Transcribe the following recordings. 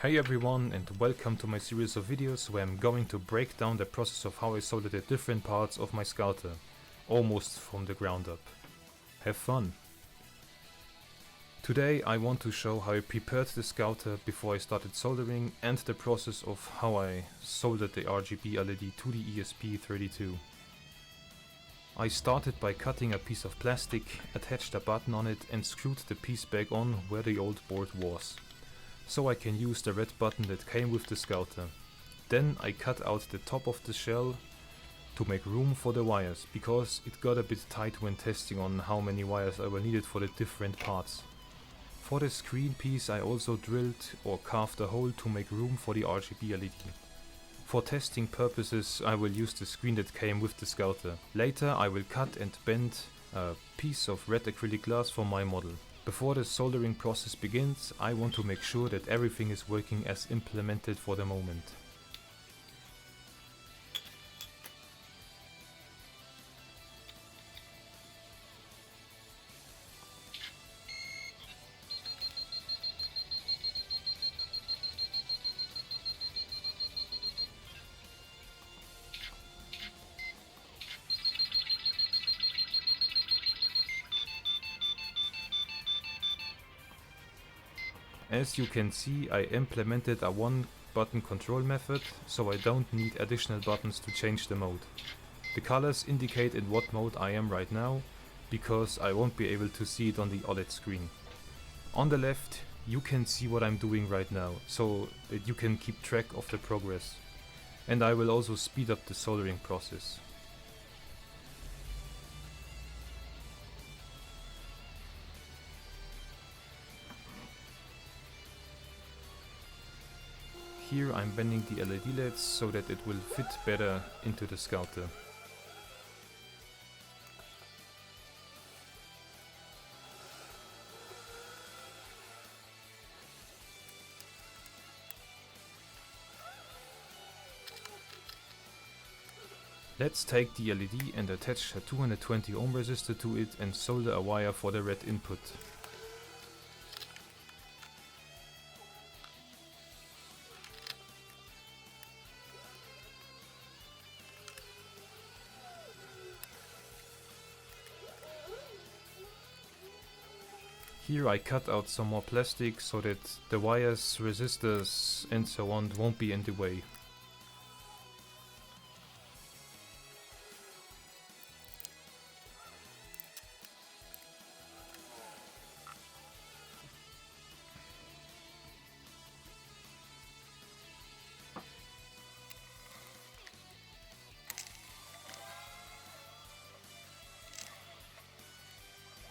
Hey everyone, and welcome to my series of videos where I'm going to break down the process of how I soldered the different parts of my sculptor, almost from the ground up. Have fun! Today I want to show how I prepared the sculptor before I started soldering and the process of how I soldered the RGB LED to the ESP32. I started by cutting a piece of plastic, attached a button on it and screwed the piece back on where the old board was, so I can use the red button that came with the sculptor. Then I cut out the top of the shell to make room for the wires, because it got a bit tight when testing on how many wires I will needed for the different parts. For the screen piece I also drilled or carved a hole to make room for the RGB LED. For testing purposes I will use the screen that came with the sculptor. Later I will cut and bend a piece of red acrylic glass for my model. Before the soldering process begins, I want to make sure that everything is working as implemented for the moment. As you can see, I implemented a one button control method, so I don't need additional buttons to change the mode. The colors indicate in what mode I am right now, because I won't be able to see it on the OLED screen. On the left you can see what I'm doing right now, so that you can keep track of the progress. And I will also speed up the soldering process. Here I'm bending the LED LEDs so that it will fit better into the sculptor. Let's take the LED and attach a 220 ohm resistor to it and solder a wire for the red input. Here I cut out some more plastic so that the wires, resistors and so on won't be in the way.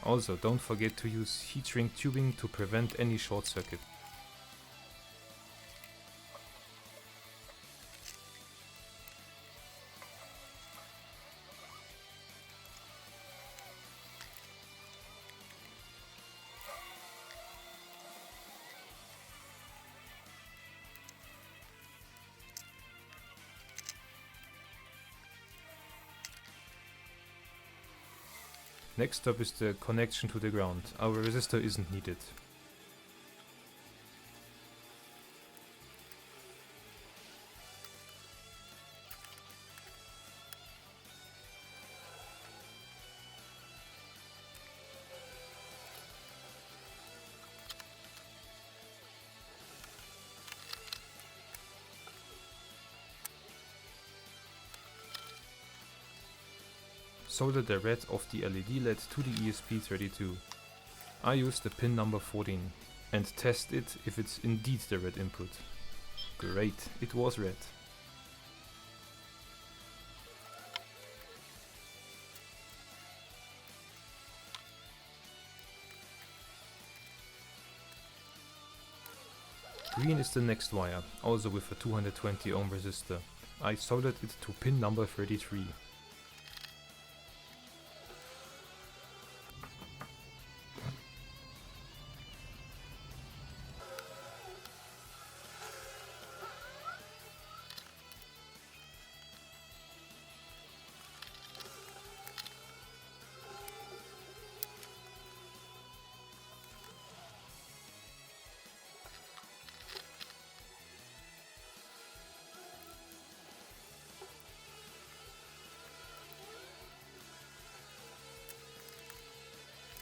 Also, don't forget to use heat shrink tubing to prevent any short circuit. Next up is the connection to the ground. Our resistor isn't needed. Solder the red of the LED LED to the ESP32. I use the pin number 14 and test it if it's indeed the red input. Great, it was red. Green is the next wire, also with a 220 ohm resistor. I soldered it to pin number 33.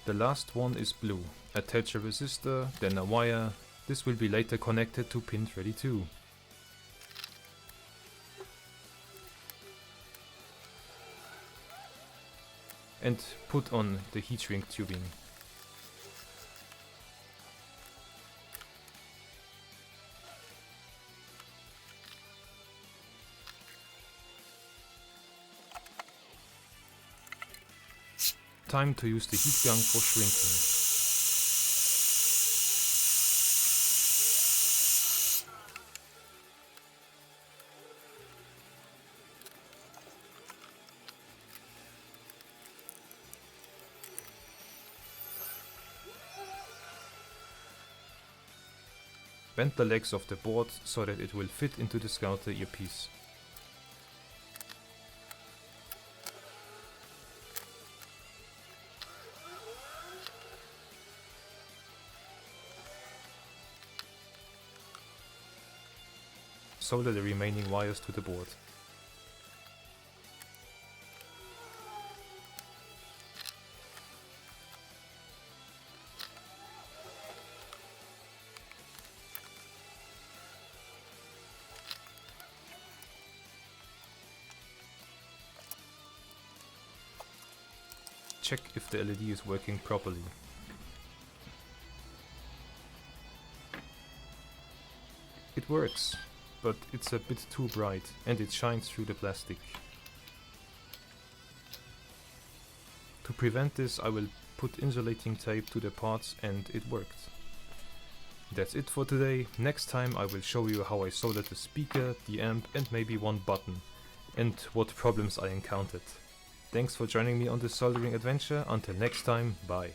The last one is blue. Attach a resistor, then a wire. This will be later connected to pin 32. And put on the heat shrink tubing. Time to use the heat gun for shrinking. Bend the legs of the board so that it will fit into the Scouter earpiece. Solder the remaining wires to the board. Check if the LED is working properly. It works, but it's a bit too bright and it shines through the plastic. To prevent this, I will put insulating tape to the parts, and it worked. That's it for today. Next time I will show you how I soldered the speaker, the amp and maybe one button, and what problems I encountered. Thanks for joining me on this soldering adventure. Until next time, bye.